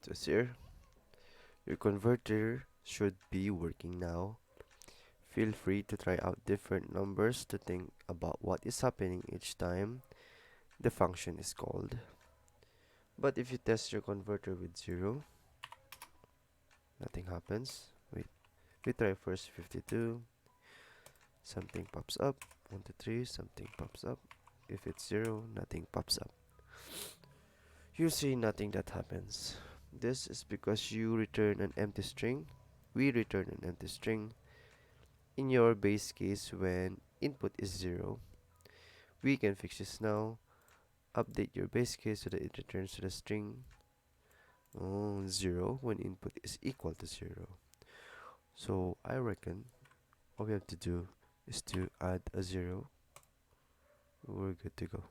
Just here. Your converter should be working now. Feel free to try out different numbers to think about what is happening each time the function is called. But if you test your converter with 0, nothing happens. Wait, we try first 52, something pops up. 1, 2, 3, something pops up. If it's 0, nothing pops up. You see nothing that happens. This is because you return an empty string. We return an empty string. In your base case, when input is 0, we can fix this now. Update your base case so that it returns to the string 0 when input is equal to 0. So I reckon all we have to do is to add a 0. We're good to go.